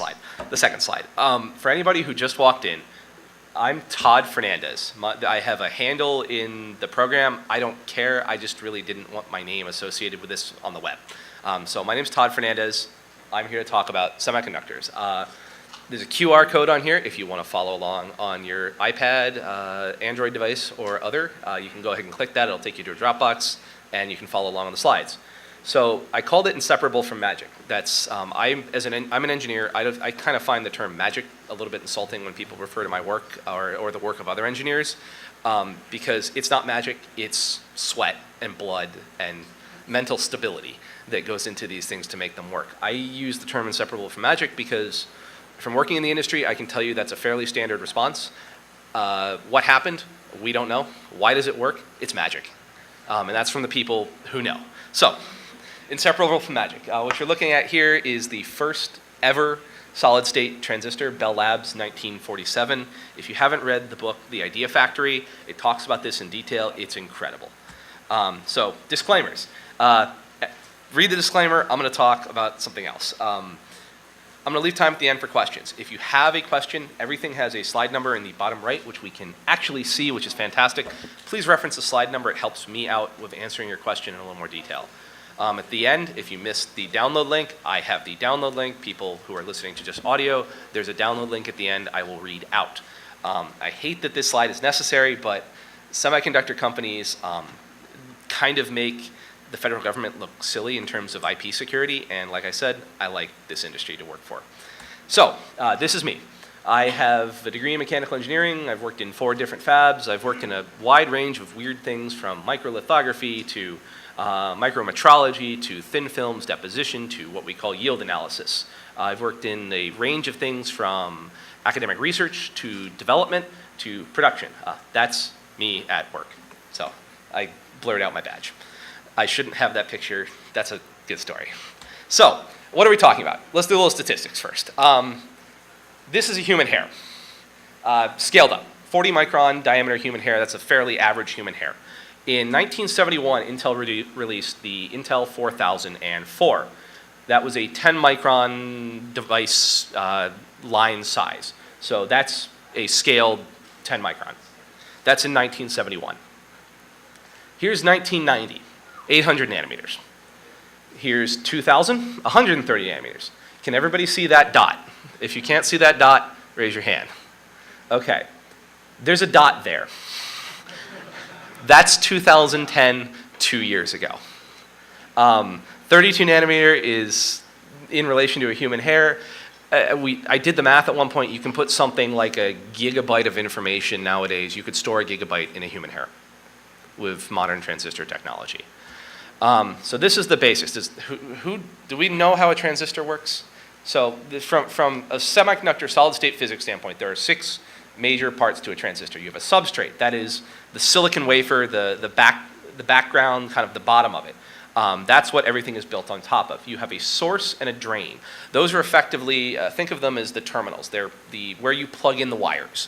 slide, the second slide. For anybody who just walked in, I'm Todd Fernandez. I have a handle in the program. I don't care. I just really didn't want my name associated with this on the web. So my name's Todd Fernandez. I'm here to talk about semiconductors. There's a QR code on here if you want to follow along on your iPad, Android device, or other. You can go ahead and click that. It'll take you to a Dropbox, and you can follow along on the slides. So I called it inseparable from magic. That's I'm an engineer. I kind of find the term magic a little bit insulting when people refer to my work or the work of other engineers, because it's not magic. It's sweat and blood and mental stability that goes into these things to make them work. I use the term inseparable from magic because from working in the industry, I can tell you that's a fairly standard response. What happened? We don't know. Why does it work? It's magic. And that's from the people who know. So, inseparable from magic. What you're looking at here is the first ever solid-state transistor, Bell Labs, 1947. If you haven't read the book, The Idea Factory, it talks about this in detail. It's incredible. So, disclaimers. Read the disclaimer. I'm going to talk about something else. I'm going to leave time at the end for questions. If you have a question, everything has a slide number in the bottom right, which we can actually see, which is fantastic. Please reference the slide number. It helps me out with answering your question in a little more detail. At the end, if you missed the download link, I have the download link. People who are listening to just audio, there's a download link at the end I will read out. I hate that this slide is necessary, but semiconductor companies kind of make the federal government look silly in terms of IP security, and like I said, I like this industry to work for. So, this is me. I have a degree in mechanical engineering. I've worked in 4 different fabs. I've worked in a wide range of weird things from microlithography to micrometrology to thin films deposition to what we call yield analysis. I've worked in a range of things from academic research to development to production. That's me at work. So, I blurred out my badge. I shouldn't have that picture. That's a good story. So, what are we talking about? Let's do a little statistics first. This is a human hair, scaled up. 40 micron diameter human hair, that's a fairly average human hair. In 1971, Intel released the Intel 4004. That was a 10 micron device line size. So that's a scaled 10 micron. That's in 1971. Here's 1990. 800 nanometers. Here's 2000, 130 nanometers. Can everybody see that dot? If you can't see that dot, raise your hand. Okay, there's a dot there. That's 2010, 2 years ago. 32 nanometer is in relation to a human hair. I did the math at one point. You can put something like a gigabyte of information nowadays. You could store a gigabyte in a human hair with modern transistor technology. So this is the basics. Do we know how a transistor works? So from a semiconductor solid-state physics standpoint, there are 6 major parts to a transistor. You have a substrate. That is the silicon wafer, the background, kind of the bottom of it. That's what everything is built on top of. You have a source and a drain. Those are effectively, think of them as the terminals. They're where you plug in the wires.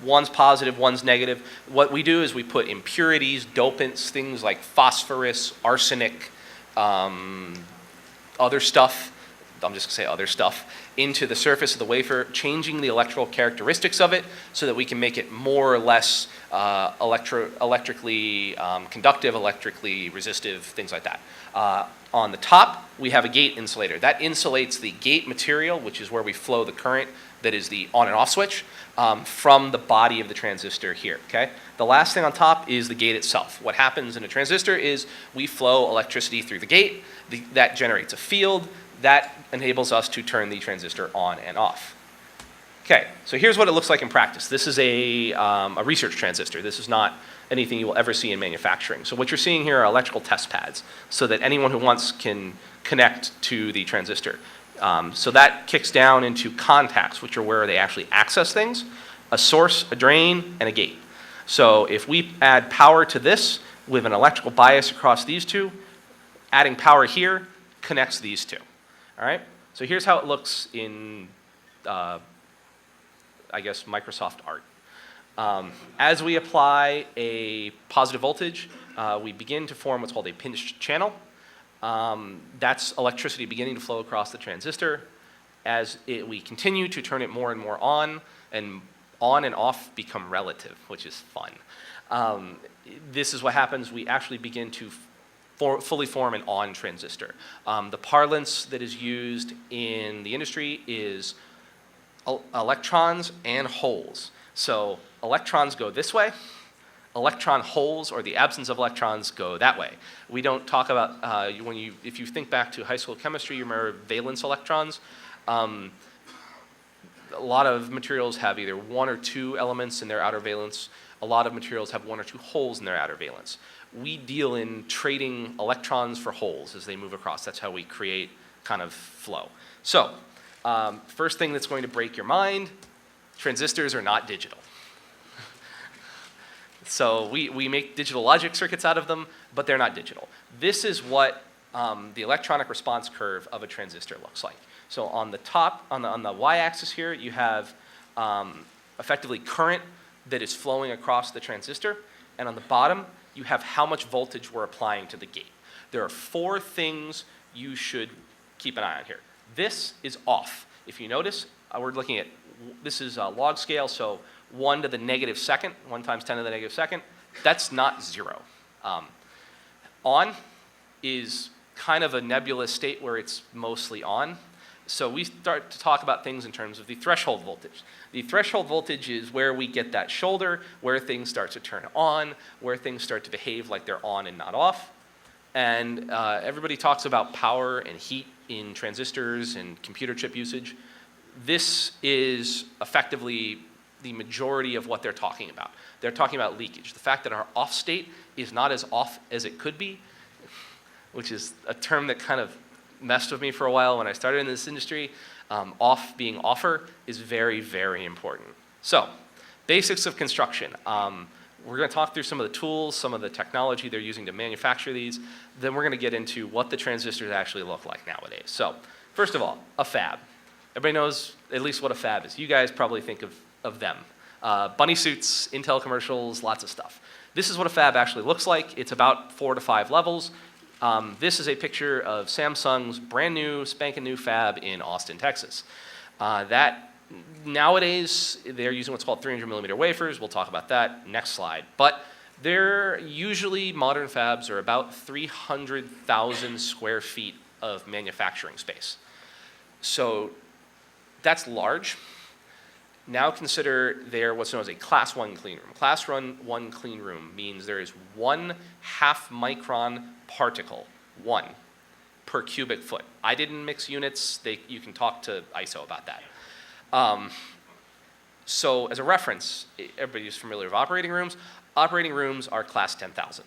One's positive, one's negative. What we do is we put impurities, dopants, things like phosphorus, arsenic, other stuff, I'm just going to say other stuff, into the surface of the wafer, changing the electrical characteristics of it so that we can make it more or less electrically conductive, electrically resistive, things like that. On the top, we have a gate insulator. That insulates the gate material, which is where we flow the current that is the on and off switch, from the body of the transistor here, okay? The last thing on top is the gate itself. What happens in a transistor is we flow electricity through the gate. That generates a field. That enables us to turn the transistor on and off. Okay, so here's what it looks like in practice. This is a research transistor. This is not anything you will ever see in manufacturing. So what you're seeing here are electrical test pads so that anyone who wants can connect to the transistor. So that kicks down into contacts, which are where they actually access things, a source, a drain, and a gate. So if we add power to this with an electrical bias across these two, adding power here connects these two. All right? So here's how it looks in, I guess, Microsoft Art. As we apply a positive voltage, we begin to form what's called a pinched channel. That's electricity beginning to flow across the transistor. as we continue to turn it more and more on and off become relative, which is fun. This is what happens. We actually begin to fully form an on transistor. The parlance that is used in the industry is electrons and holes. So electrons go this way. Electron holes, or the absence of electrons, go that way. We don't talk about, if you think back to high school chemistry, you remember valence electrons. A lot of materials have either 1 or 2 elements in their outer valence. A lot of materials have 1 or 2 holes in their outer valence. We deal in trading electrons for holes as they move across. That's how we create kind of flow. So, first thing that's going to break your mind, transistors are not digital. So we make digital logic circuits out of them, but they're not digital. This is what the electronic response curve of a transistor looks like. So on the top, on the y-axis here, you have effectively current that is flowing across the transistor, and on the bottom, you have how much voltage we're applying to the gate. There are 4 things you should keep an eye on here. This is off. If you notice, we're looking at, this is a log scale, so 1 to the negative second, 1 times 10 to the negative second, that's not 0. On is kind of a nebulous state where it's mostly on. So we start to talk about things in terms of the threshold voltage. The threshold voltage is where we get that shoulder, where things start to turn on, where things start to behave like they're on and not off. And everybody talks about power and heat in transistors and computer chip usage. This is effectively the majority of what they're talking about. They're talking about leakage. The fact that our off state is not as off as it could be, which is a term that kind of messed with me for a while when I started in this industry. Off being offer is very, very important. So, basics of construction. We're going to talk through some of the tools, some of the technology they're using to manufacture these. Then we're going to get into what the transistors actually look like nowadays. So, first of all, a fab. Everybody knows at least what a fab is. You guys probably think of them. Bunny suits, Intel commercials, lots of stuff. This is what a fab actually looks like. It's about 4 to 5 levels. This is a picture of Samsung's brand new, spanking new fab in Austin, Texas. That nowadays, they're using what's called 300 millimeter wafers. We'll talk about that next slide. But they're usually, modern fabs are about 300,000 square feet of manufacturing space. So that's large. Now consider they're what's known as a class 1 clean room. Class 1 clean room means there is 1 half micron particle, 1, per cubic foot. I didn't mix units. You can talk to ISO about that. So as a reference, everybody's familiar with operating rooms. Operating rooms are class 10,000.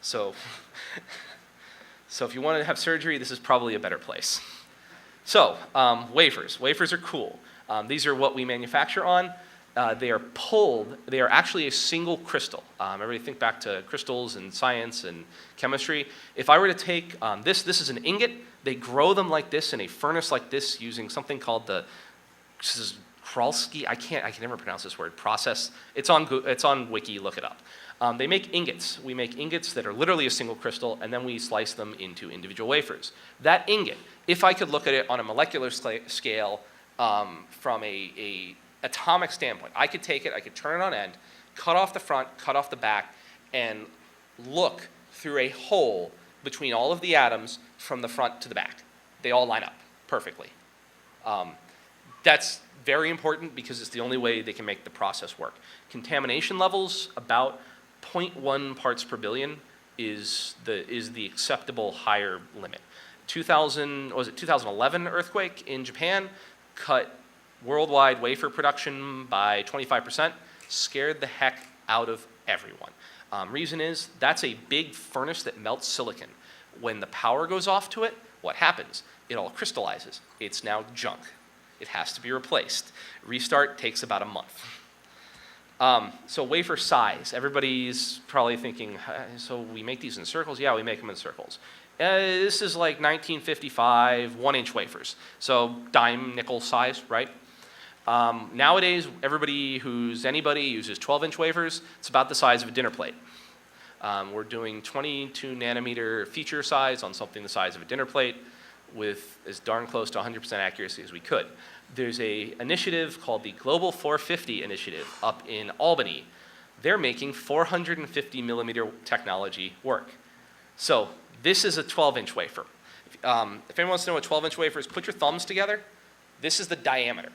So if you want to have surgery, this is probably a better place. So wafers. Wafers are cool. These are what we manufacture on. They are pulled. They are actually a single crystal. Everybody think back to crystals and science and chemistry. If I were to take this is an ingot. They grow them like this in a furnace like this using something called this is Kralski. I can never pronounce this word. Process. It's on Wiki. Look it up. They make ingots. We make ingots that are literally a single crystal, and then we slice them into individual wafers. That ingot, if I could look at it on a molecular scale from a atomic standpoint, I could take it, I could turn it on end, cut off the front, cut off the back, and look through a hole between all of the atoms from the front to the back. They all line up perfectly. That's very important because it's the only way they can make the process work. Contamination levels, about 0.1 parts per billion is the acceptable higher limit. 2011 earthquake in Japan cut worldwide wafer production by 25%, scared the heck out of everyone. Reason is, that's a big furnace that melts silicon. When the power goes off to it, what happens? It all crystallizes. It's now junk. It has to be replaced. Restart takes about a month. So wafer size, everybody's probably thinking, so we make these in circles? Yeah, we make them in circles. This is like 1955 1-inch wafers. So dime nickel size, right? Nowadays, anybody uses 12-inch wafers. It's about the size of a dinner plate. We're doing 22 nanometer feature size on something the size of a dinner plate. with as darn close to 100% accuracy as we could. There's a initiative called the Global 450 Initiative up in Albany. They're making 450 millimeter technology work. So this is a 12-inch wafer. If anyone wants to know what 12-inch wafer is, put your thumbs together. This is the diameter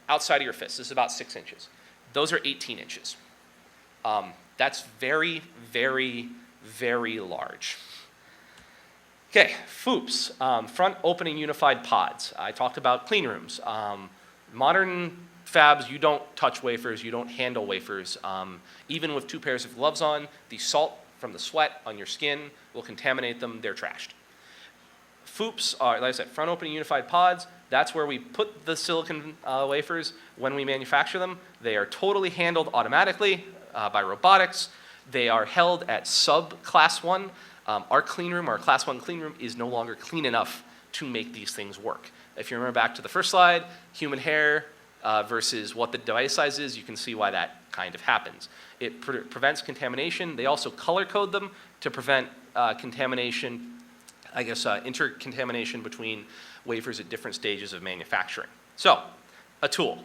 outside of your fist. This is about 6 inches. Those are 18 inches. That's very, very, very large. Okay, FOUPs, front opening unified pods. I talked about clean rooms. Modern fabs, you don't touch wafers, you don't handle wafers. Even with 2 pairs of gloves on, the salt from the sweat on your skin will contaminate them, they're trashed. FOUPs are, like I said, front opening unified pods. That's where we put the silicon wafers when we manufacture them. They are totally handled automatically by robotics. They are held at sub-class 1. Our clean room, our class 1 clean room, is no longer clean enough to make these things work. If you remember back to the first slide, human hair versus what the device size is, you can see why that kind of happens. It prevents contamination. They also color code them to prevent contamination, intercontamination between wafers at different stages of manufacturing. So, a tool.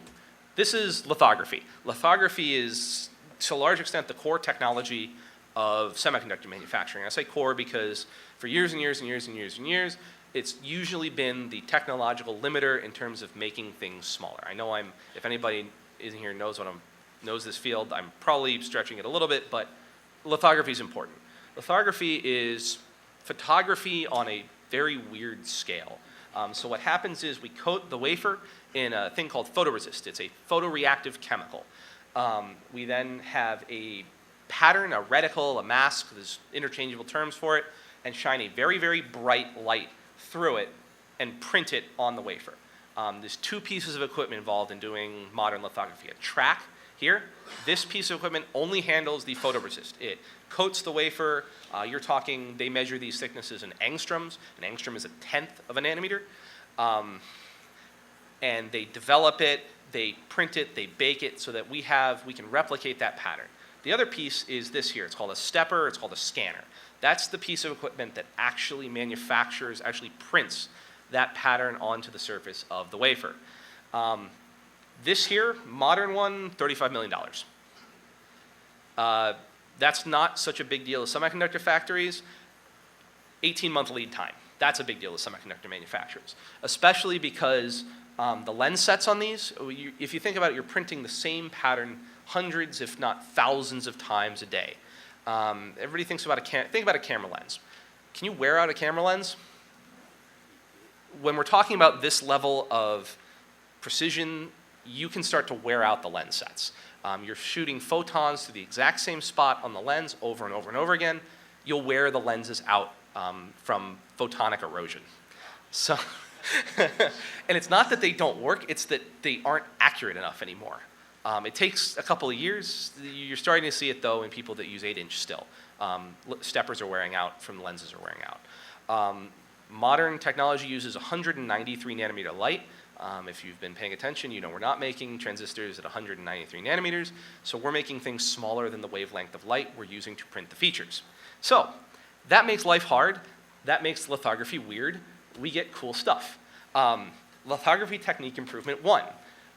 This is lithography. Lithography is, to a large extent, the core technology of semiconductor manufacturing. I say core because for years and years and years and years and years, it's usually been the technological limiter in terms of making things smaller. I know if anybody in here knows this field, I'm probably stretching it a little bit, but lithography is important. Lithography is photography on a very weird scale. So what happens is we coat the wafer in a thing called photoresist. It's a photoreactive chemical. We then have a pattern, a reticle, a mask, there's interchangeable terms for it, and shine a very, very bright light through it and print it on the wafer. There's 2 pieces of equipment involved in doing modern lithography. A track here, this piece of equipment only handles the photoresist. It coats the wafer. You're talking, they measure these thicknesses in angstroms. An angstrom is 1/10 of a nanometer. And they develop it, they print it, they bake it so that we can replicate that pattern. The other piece is this here. It's called a stepper, it's called a scanner. That's the piece of equipment that actually prints that pattern onto the surface of the wafer. This here, modern one, $35 million. That's not such a big deal with semiconductor factories. 18-month lead time. That's a big deal with semiconductor manufacturers, especially because the lens sets on these, if you think about it, you're printing the same pattern hundreds, if not thousands of times a day. Everybody thinks about think about a camera lens. Can you wear out a camera lens? When we're talking about this level of precision, you can start to wear out the lens sets. You're shooting photons to the exact same spot on the lens over and over and over again. You'll wear the lenses out from photonic erosion. So, and it's not that they don't work, it's that they aren't accurate enough anymore. It takes a couple of years. You're starting to see it, though, in people that use 8-inch still. Steppers are wearing out from the lenses are wearing out. Modern technology uses 193 nanometer light. If you've been paying attention, you know we're not making transistors at 193 nanometers, so we're making things smaller than the wavelength of light we're using to print the features. So that makes life hard. That makes lithography weird. We get cool stuff. Lithography technique improvement 1.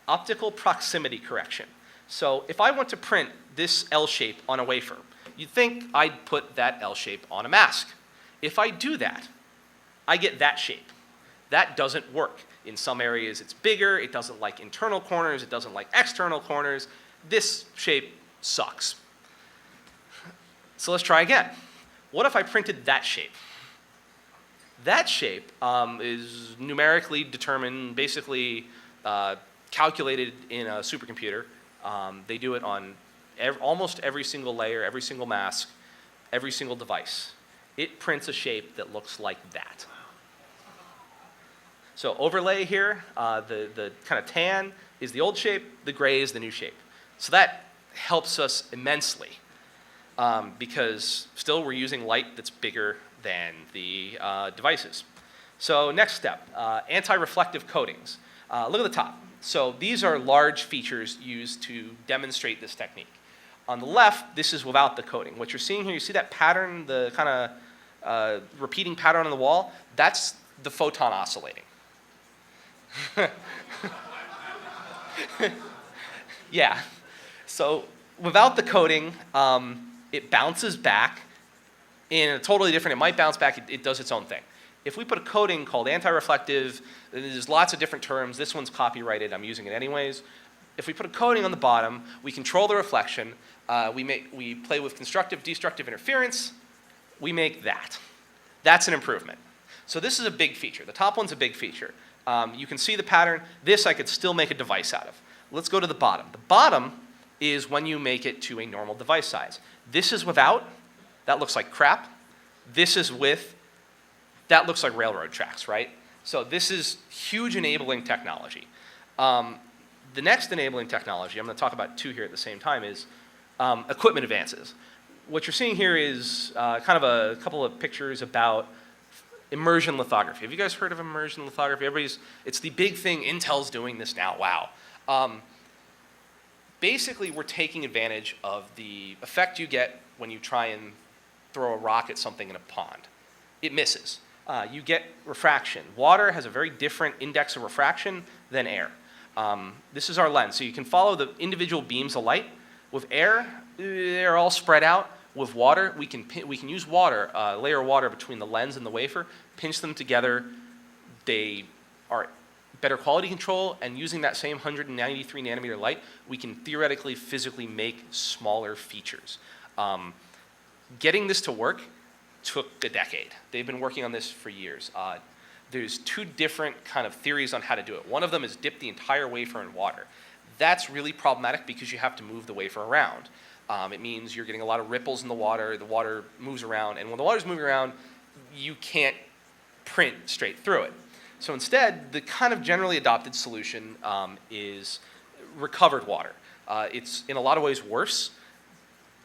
Optical proximity correction. So if I want to print this L shape on a wafer, you'd think I'd put that L shape on a mask. If I do that, I get that shape. That doesn't work. In some areas it's bigger, it doesn't like internal corners, it doesn't like external corners. This shape sucks. So let's try again. What if I printed that shape? That shape is numerically determined, basically calculated in a supercomputer. They do it on almost every single layer, every single mask, every single device. It prints a shape that looks like that. So overlay here, the kind of tan is the old shape, the gray is the new shape. So that helps us immensely because still we're using light that's bigger than the devices. So next step, anti-reflective coatings. Look at the top. So these are large features used to demonstrate this technique. On the left, this is without the coating. What you're seeing here, you see that pattern, the kind of repeating pattern on the wall? That's the photon oscillating. Yeah. So without the coating, it bounces back in a totally different, it might bounce back, it does its own thing. If we put a coating called anti-reflective, there's lots of different terms. This one's copyrighted, I'm using it anyways. If we put a coating on the bottom, we control the reflection, we play with constructive, destructive interference, we make that. That's an improvement. So this is a big feature. The top one's a big feature. You can see the pattern. This I could still make a device out of. Let's go to the bottom. The bottom is when you make it to a normal device size. This is without. That looks like crap. This is with. That looks like railroad tracks, right? So this is huge enabling technology. The next enabling technology, I'm going to talk about two here at the same time, is equipment advances. What you're seeing here is kind of a couple of pictures about immersion lithography. Have you guys heard of immersion lithography? It's the big thing. Intel's doing this now. Wow. Basically, we're taking advantage of the effect you get when you try and throw a rock at something in a pond. It misses. You get refraction. Water has a very different index of refraction than air. This is our lens. So you can follow the individual beams of light. With air, they're all spread out. With water, we can use water, layer of water between the lens and the wafer, pinch them together. They are better quality control, and using that same 193 nanometer light, we can theoretically, physically make smaller features. Getting this to work took a decade. They've been working on this for years. There's two different kind of theories on how to do it. One of them is dip the entire wafer in water. That's really problematic because you have to move the wafer around. It means you're getting a lot of ripples in the water moves around, and when the water's moving around, you can't print straight through it. So instead, the kind of generally adopted solution is recovered water. It's in a lot of ways worse,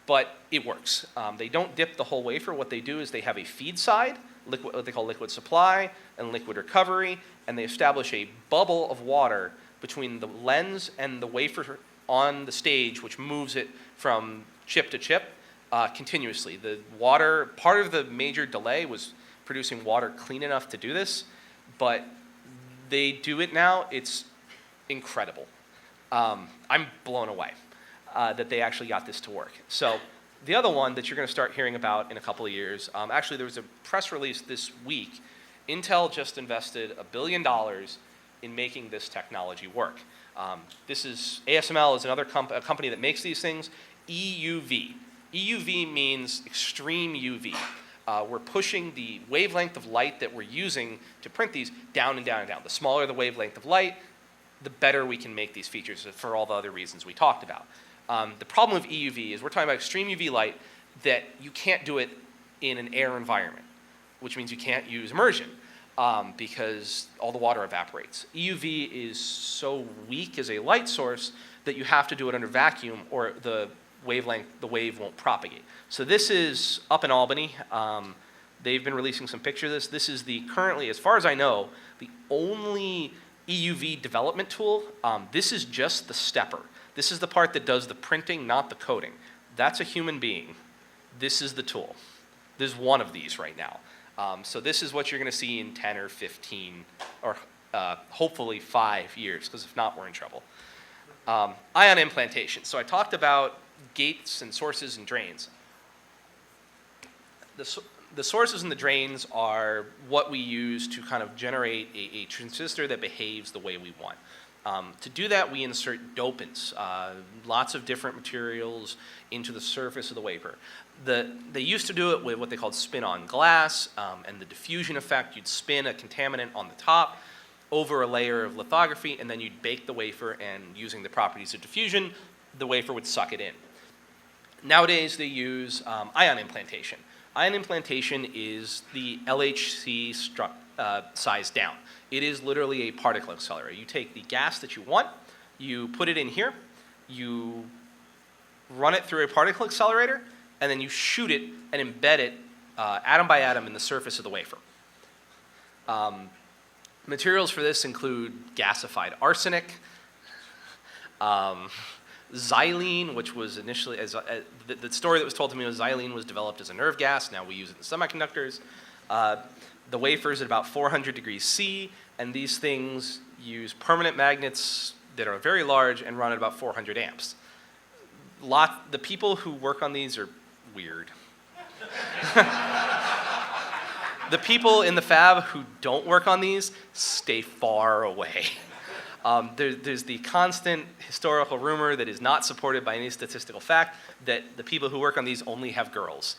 but it works. They don't dip the whole wafer. What they do is they have a feed side, what they call liquid supply, and liquid recovery, and they establish a bubble of water between the lens and the wafer on the stage, which moves it from chip to chip continuously. The water, part of the major delay was producing water clean enough to do this, but they do it now. It's incredible. I'm blown away that they actually got this to work. So the other one that you're going to start hearing about in a couple of years, actually there was a press release this week. Intel just invested $1 billion in making this technology work. This is, ASML is another a company that makes these things. EUV. EUV means extreme UV. We're pushing the wavelength of light that we're using to print these down and down and down. The smaller the wavelength of light, the better we can make these features for all the other reasons we talked about. The problem with EUV is we're talking about extreme UV light that you can't do it in an air environment, which means you can't use immersion because all the water evaporates. EUV is so weak as a light source that you have to do it under vacuum or the wave won't propagate. So this is up in Albany. They've been releasing some pictures of this. This is currently, as far as I know, the only EUV development tool. This is just the stepper. This is the part that does the printing, not the coding. That's a human being. This is the tool. There's one of these right now. So this is what you're going to see in 10 or 15 or hopefully 5 years, because if not, we're in trouble. Ion implantation. So I talked about gates and sources and drains. The sources and the drains are what we use to kind of generate a transistor that behaves the way we want. To do that, we insert dopants, lots of different materials into the surface of the wafer. They used to do it with what they called spin-on glass, and the diffusion effect. You'd spin a contaminant on the top over a layer of lithography, and then you'd bake the wafer, and using the properties of diffusion, the wafer would suck it in. Nowadays, they use ion implantation. Ion implantation is the LHC size down. It is literally a particle accelerator. You take the gas that you want, you put it in here, you run it through a particle accelerator, and then you shoot it and embed it atom by atom in the surface of the wafer. Materials for this include gasified arsenic, xylene, which was initially, the story that was told to me was xylene was developed as a nerve gas. Now we use it in semiconductors. The wafer's at about 400 degrees C, and these things use permanent magnets that are very large and run at about 400 amps. The people who work on these are weird. The people in the fab who don't work on these stay far away. There's the constant historical rumor that is not supported by any statistical fact that the people who work on these only have girls.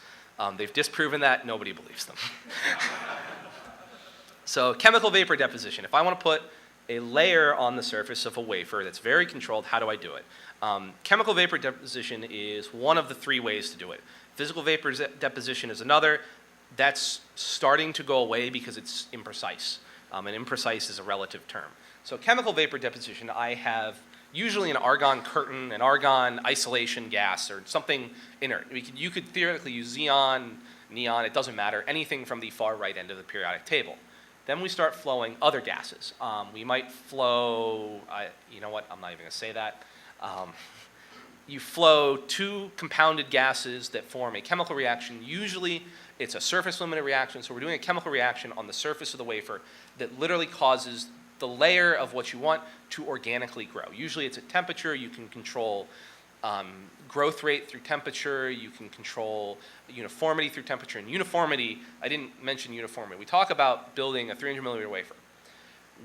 They've disproven that. Nobody believes them. So chemical vapor deposition. If I want to put a layer on the surface of a wafer that's very controlled, how do I do it? Chemical vapor deposition is one of the three ways to do it. Physical vapor deposition is another. That's starting to go away because it's imprecise. And imprecise is a relative term. So chemical vapor deposition, I have usually an argon curtain, an argon isolation gas, or something inert. You could theoretically use xenon, neon, it doesn't matter, anything from the far right end of the periodic table. Then we start flowing other gases. We might flow, you know what, I'm not even going to say that. You flow two compounded gases that form a chemical reaction. Usually it's a surface limited reaction, so we're doing a chemical reaction on the surface of the wafer that literally causes the layer of what you want to organically grow. Usually it's at temperature. You can control growth rate through temperature. You can control uniformity through temperature. And uniformity, I didn't mention uniformity. We talk about building a 300 millimeter wafer.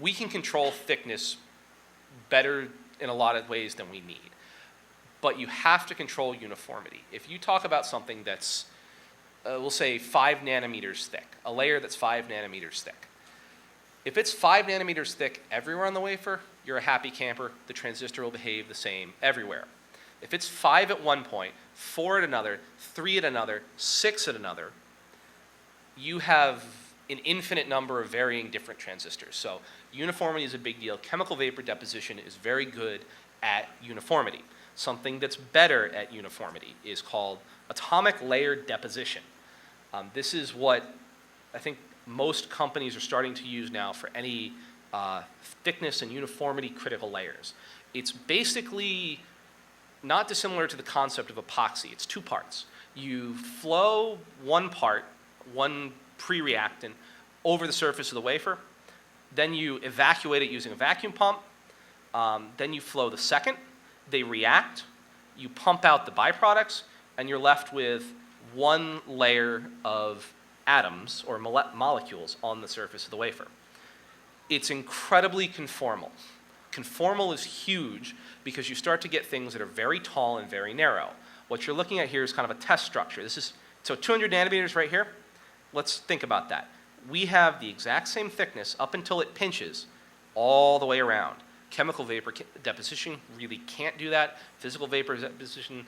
We can control thickness better in a lot of ways than we need. But you have to control uniformity. If you talk about something that's, we'll say 5 nanometers thick, a layer that's 5 nanometers thick. If it's 5 nanometers thick everywhere on the wafer, you're a happy camper. The transistor will behave the same everywhere. If it's 5 at one point, 4 at another, 3 at another, 6 at another, you have an infinite number of varying different transistors. So uniformity is a big deal. Chemical vapor deposition is very good at uniformity. Something that's better at uniformity is called atomic layer deposition. This is what I think most companies are starting to use now for any thickness and uniformity critical layers. It's basically not dissimilar to the concept of epoxy. It's two parts. You flow one part, one pre-reactant, over the surface of the wafer. Then you evacuate it using a vacuum pump. Then you flow the second. They react. You pump out the byproducts, and you're left with one layer of atoms or molecules on the surface of the wafer. It's incredibly conformal. Conformal is huge because you start to get things that are very tall and very narrow. What you're looking at here is kind of a test structure. So 200 nanometers right here. Let's think about that. We have the exact same thickness up until it pinches all the way around. Chemical vapor deposition really can't do that. Physical vapor deposition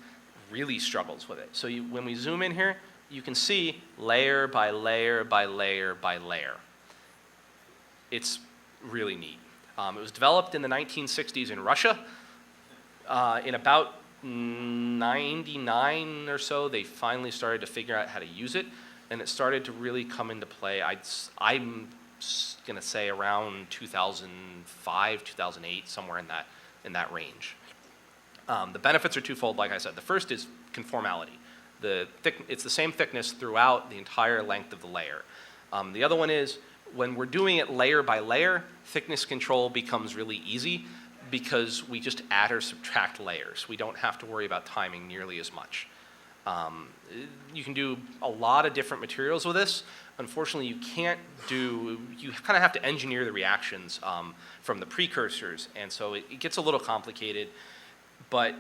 really struggles with it. So when we zoom in here, you can see layer by layer by layer by layer. It's really neat. It was developed in the 1960s in Russia. In about 99 or so, they finally started to figure out how to use it, and it started to really come into play. I'm going to say around 2005, 2008, somewhere in that range. The benefits are twofold, like I said. The first is conformality. It's the same thickness throughout the entire length of the layer. The other one is when we're doing it layer by layer, thickness control becomes really easy because we just add or subtract layers. We don't have to worry about timing nearly as much. You can do a lot of different materials with this. Unfortunately, you kind of have to engineer the reactions from the precursors, and so it gets a little complicated. But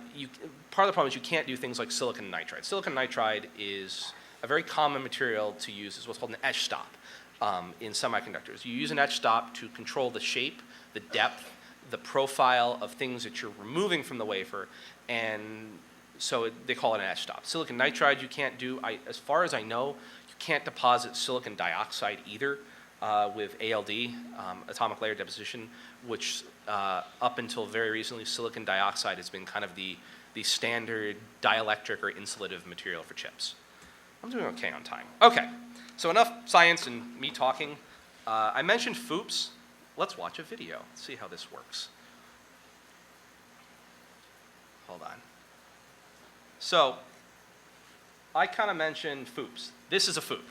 part of the problem is you can't do things like silicon nitride. Silicon nitride is a very common material to use as what's called an etch stop in semiconductors. You use an etch stop to control the shape, the depth, the profile of things that you're removing from the wafer, and so they call it an etch stop. Silicon nitride you can't do. As far as I know, you can't deposit silicon dioxide either with ALD, atomic layer deposition, which up until very recently, silicon dioxide has been kind of the standard dielectric or insulative material for chips. I'm doing okay on time. Okay, so enough science and me talking. I mentioned FOOPs. Let's watch a video, see how this works. Hold on. So I kind of mentioned FOOPs. This is a FOOP.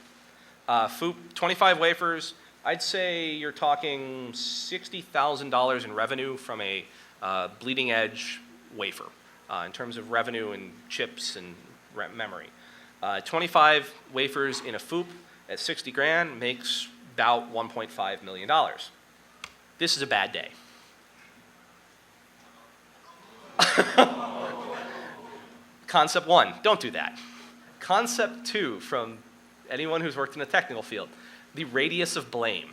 FOUP, 25 wafers. I'd say you're talking $60,000 in revenue from a bleeding edge wafer in terms of revenue and chips and memory. 25 wafers in a FOUP at 60 grand makes about $1.5 million. This is a bad day. Concept 1, don't do that. Concept 2, from anyone who's worked in a technical field, the radius of blame.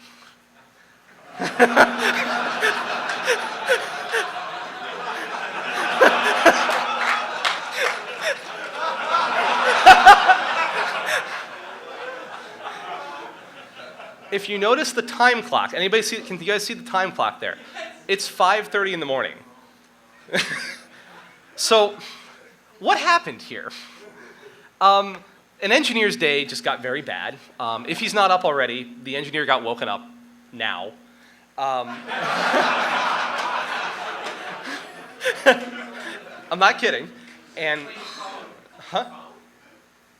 If you notice the time clock, anybody see, can you guys see the time clock there? It's 5:30 in the morning. So, what happened here? An engineer's day just got very bad. If he's not up already, the engineer got woken up now. I'm not kidding. And,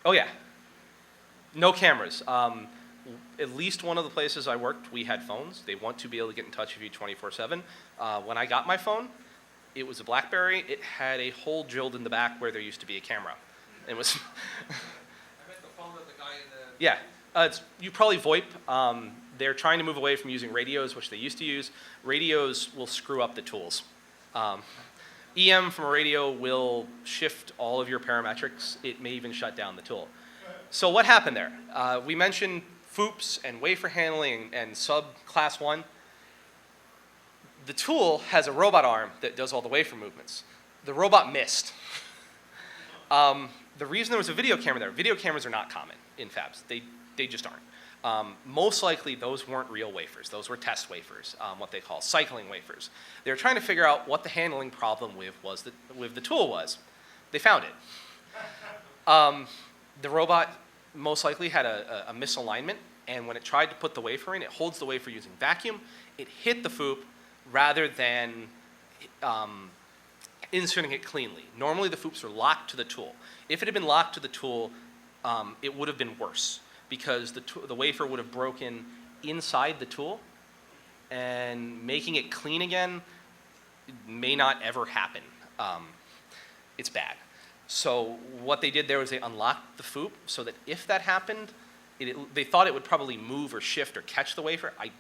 oh yeah. No cameras. At least one of the places I worked, we had phones. They want to be able to get in touch with you 24/7. When I got my phone, it was a BlackBerry. It had a hole drilled in the back where there used to be a camera. It was. I meant the phone with the guy in the. Yeah, you probably VoIP. They're trying to move away from using radios, which they used to use. Radios will screw up the tools. EM from a radio will shift all of your parametrics. It may even shut down the tool. So what happened there? We mentioned FOUPs and wafer handling and sub class 1. The tool has a robot arm that does all the wafer movements. The robot missed. The reason there was a video camera there, video cameras are not common in fabs. They just aren't. Most likely those weren't real wafers. Those were test wafers, what they call cycling wafers. They were trying to figure out what the handling problem with the tool was. They found it. The robot most likely had a misalignment, and when it tried to put the wafer in, it holds the wafer using vacuum. It hit the FOUP rather than inserting it cleanly. Normally the FOUPs are locked to the tool. If it had been locked to the tool, it would have been worse because the wafer would have broken inside the tool, and making it clean again may not ever happen. It's bad. So what they did there was they unlocked the FOUP so that if that happened, they thought it would probably move or shift or catch the wafer. I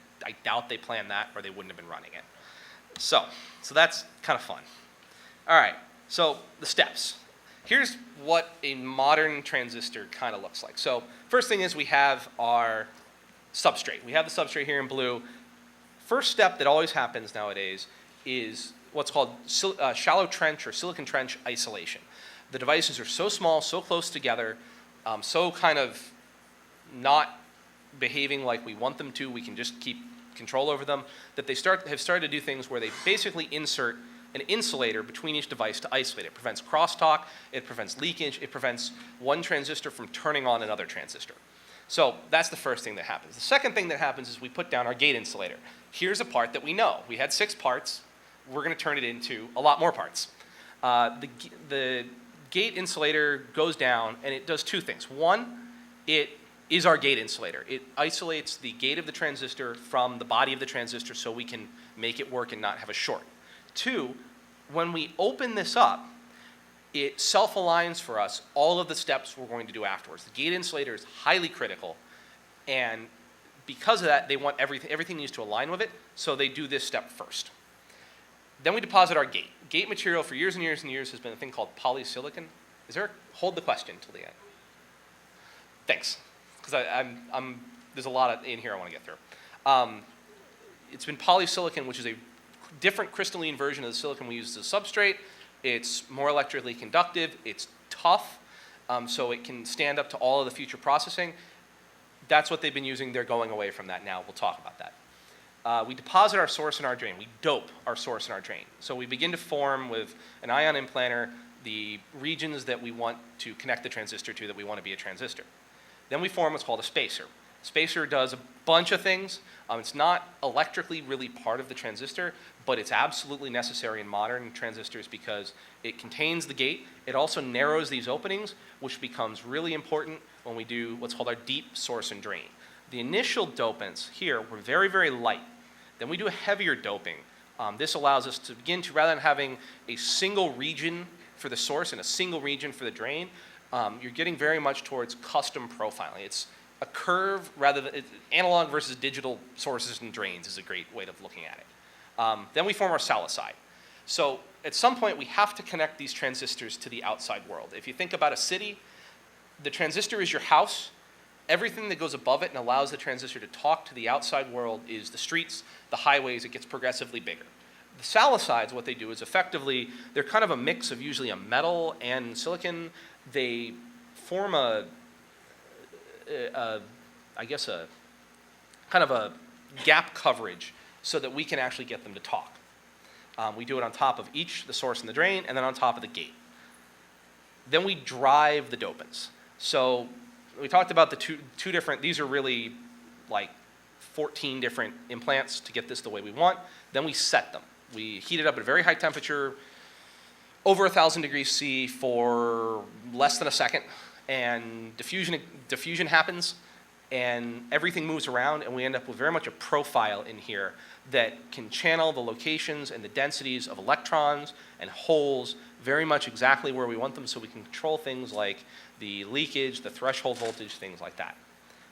doubt they planned that, or they wouldn't have been running it. So that's kind of fun. All right, so the steps. Here's what a modern transistor kind of looks like. So first thing is we have our substrate. We have the substrate here in blue. First step that always happens nowadays is what's called shallow trench or silicon trench isolation. The devices are so small, so close together, so kind of not behaving like we want them to, we can just keep control over them, that they have started to do things where they basically insert an insulator between each device to isolate it. It prevents crosstalk, it prevents leakage, it prevents one transistor from turning on another transistor. So that's the first thing that happens. The second thing that happens is we put down our gate insulator. Here's a part that we know. We had 6 parts. We're going to turn it into a lot more parts. The gate insulator goes down, and it does 2 things. One, it is our gate insulator. It isolates the gate of the transistor from the body of the transistor so we can make it work and not have a short. 2, when we open this up, it self-aligns for us all of the steps we're going to do afterwards. The gate insulator is highly critical, and because of that, they want everything needs to align with it, so they do this step first. Then we deposit our gate. Gate material for years and years and years has been a thing called polysilicon. Hold the question till the end. Thanks, because there's a lot in here I want to get through. It's been polysilicon, which is a different crystalline version of the silicon we use as a substrate. It's more electrically conductive. It's tough, so it can stand up to all of the future processing. That's what they've been using. They're going away from that now. We'll talk about that. We deposit our source and our drain. We dope our source and our drain. So we begin to form with an ion implanter the regions that we want to connect the transistor to that we want to be a transistor. Then we form what's called a spacer. Spacer does a bunch of things. It's not electrically really part of the transistor, but it's absolutely necessary in modern transistors because it contains the gate. It also narrows these openings, which becomes really important when we do what's called our deep source and drain. The initial dopants here were very, very light. Then we do a heavier doping. This allows us to begin to, rather than having a single region for the source and a single region for the drain, you're getting very much towards custom profiling. It's a curve rather than analog versus digital sources and drains is a great way of looking at it. Then we form our salicide. So at some point we have to connect these transistors to the outside world. If you think about a city, the transistor is your house. Everything that goes above it and allows the transistor to talk to the outside world is the streets, the highways. It gets progressively bigger. The salicides, what they do is effectively, they're kind of a mix of usually a metal and silicon. They form I guess a kind of a gap coverage so that we can actually get them to talk. We do it on top of each, the source and the drain, and then on top of the gate. Then we drive the dopants. So we talked about the two different, these are really like 14 different implants to get this the way we want. Then we set them. We heat it up at a very high temperature, over 1,000 degrees C for less than a second, and diffusion happens, and everything moves around, and we end up with very much a profile in here that can channel the locations and the densities of electrons and holes very much exactly where we want them, so we can control things like the leakage, the threshold voltage, things like that.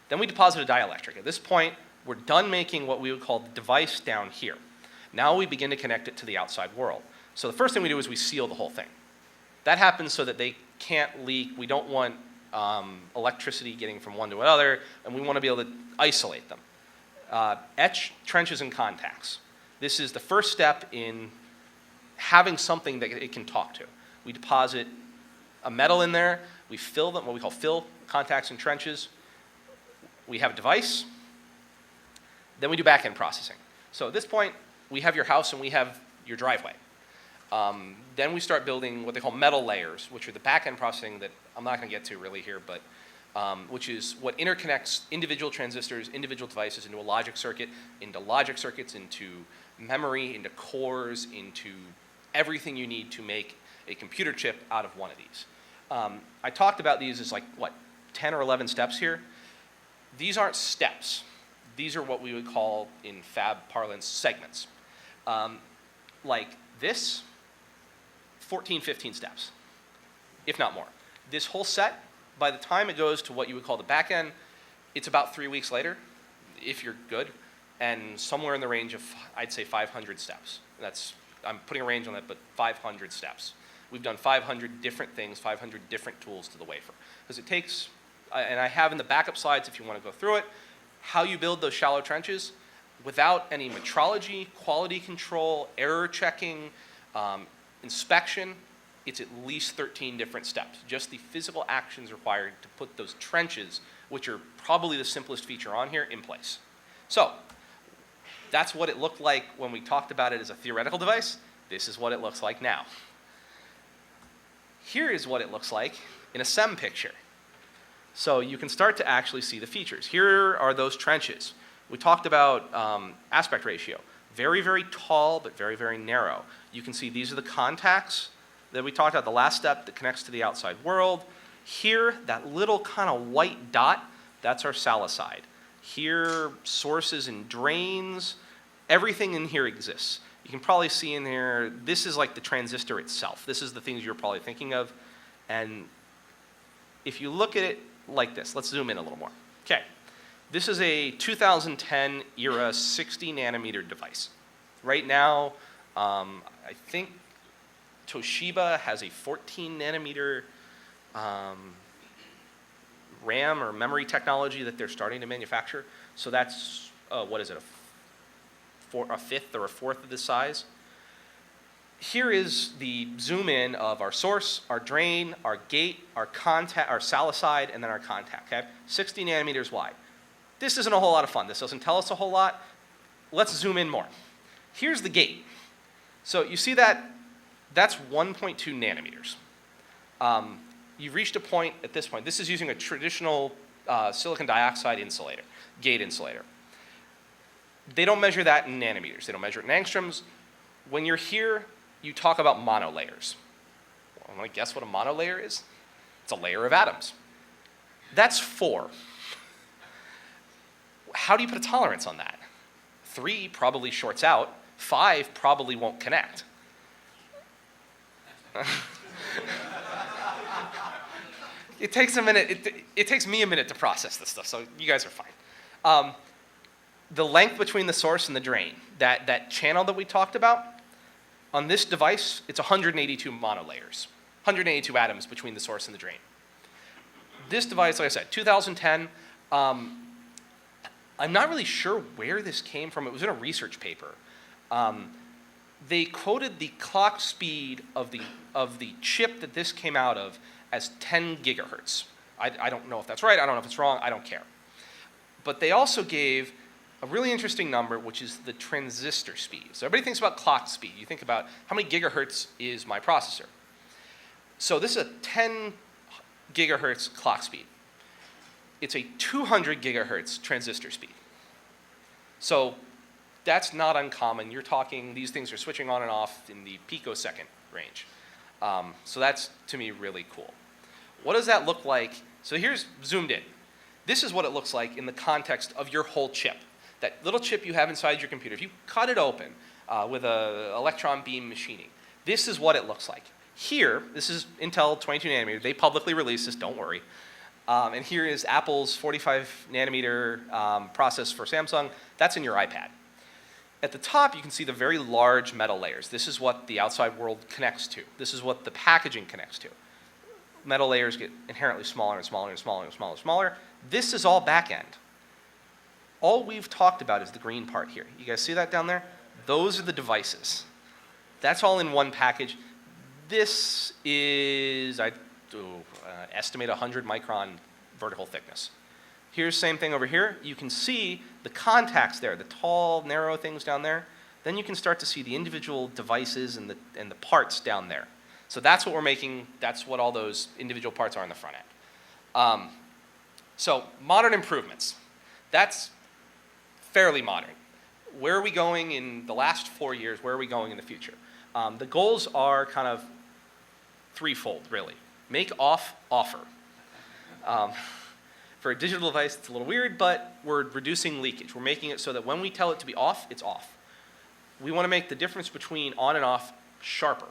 Then we deposit a dielectric. At this point, we're done making what we would call the device down here. Now we begin to connect it to the outside world. So the first thing we do is we seal the whole thing. That happens so that they can't leak. We don't want electricity getting from one to another, and we want to be able to isolate them. Etch trenches and contacts. This is the first step in having something that it can talk to. We deposit a metal in there. We fill them, what we call fill contacts and trenches. We have a device. Then we do back-end processing. So at this point, we have your house and we have your driveway. Then we start building what they call metal layers, which are the back-end processing that I'm not going to get to really here, but which is what interconnects individual transistors, individual devices into a logic circuit, into logic circuits, into memory, into cores, into everything you need to make a computer chip out of one of these. I talked about these as like, 10 or 11 steps here. These aren't steps. These are what we would call, in fab parlance, segments. Like this, 14, 15 steps, if not more. This whole set, by the time it goes to what you would call the back end, it's about 3 weeks later, if you're good, and somewhere in the range of, I'd say, 500 steps. I'm putting a range on that, but 500 steps. We've done 500 different things, 500 different tools to the wafer. Because it takes, and I have in the backup slides if you want to go through it, how you build those shallow trenches without any metrology, quality control, error checking, inspection. It's at least 13 different steps. Just the physical actions required to put those trenches, which are probably the simplest feature on here, in place. So that's what it looked like when we talked about it as a theoretical device. This is what it looks like now. Here is what it looks like in a SEM picture. So you can start to actually see the features. Here are those trenches. We talked about aspect ratio. Very, very tall, but very, very narrow. You can see these are the contacts that we talked about, the last step that connects to the outside world. Here, that little kind of white dot, that's our salicide. Here, sources and drains, everything in here exists. You can probably see in here, this is like the transistor itself. This is the things you're probably thinking of. And if you look at it like this, let's zoom in a little more. Okay, this is a 2010 era 60 nanometer device. Right now, I think Toshiba has a 14 nanometer RAM or memory technology that they're starting to manufacture. So that's, what is it, a fifth or a fourth of this size. Here is the zoom in of our source, our drain, our gate, our contact, our salicide, and then our contact, okay? 60 nanometers wide. This isn't a whole lot of fun. This doesn't tell us a whole lot. Let's zoom in more. Here's the gate. So you see that? That's 1.2 nanometers. You've reached a point at this point. This is using a traditional silicon dioxide insulator, gate insulator. They don't measure that in nanometers. They don't measure it in angstroms. When you're here, you talk about monolayers. Well, want to guess what a monolayer is? It's a layer of atoms. That's 4. How do you put a tolerance on that? 3 probably shorts out. 5 probably won't connect. It takes a minute. It takes me a minute to process this stuff, so you guys are fine. The length between the source and the drain, that channel that we talked about, on this device, it's 182 monolayers, 182 atoms between the source and the drain. This device, like I said, 2010, I'm not really sure where this came from. It was in a research paper. They quoted the clock speed of the chip that this came out of as 10 gigahertz. I don't know if that's right. I don't know if it's wrong. I don't care. But they also gave a really interesting number, which is the transistor speed. So everybody thinks about clock speed. You think about how many gigahertz is my processor. So this is a 10 gigahertz clock speed. It's a 200 gigahertz transistor speed. So that's not uncommon. You're talking, these things are switching on and off in the picosecond range. So that's, to me, really cool. What does that look like? So here's zoomed in. This is what it looks like in the context of your whole chip. That little chip you have inside your computer. If you cut it open with an electron beam machining, this is what it looks like. Here, this is Intel 22 nanometer. They publicly released this, don't worry. And here is Apple's 45 nanometer process for Samsung. That's in your iPad. At the top, you can see the very large metal layers. This is what the outside world connects to. This is what the packaging connects to. Metal layers get inherently smaller and smaller and smaller and smaller and smaller. This is all back end. All we've talked about is the green part here. You guys see that down there? Those are the devices. That's all in one package. This is, I estimate 100 micron vertical thickness. Here's the same thing over here. You can see the contacts there, the tall, narrow things down there. Then you can start to see the individual devices and the parts down there. So that's what we're making. That's what all those individual parts are on the front end. So modern improvements. That's fairly modern. Where are we going in the last 4 years? Where are we going in the future? The goals are kind of threefold, really. Make off, offer. For a digital device, it's a little weird, but we're reducing leakage. We're making it so that when we tell it to be off, it's off. We want to make the difference between on and off sharper.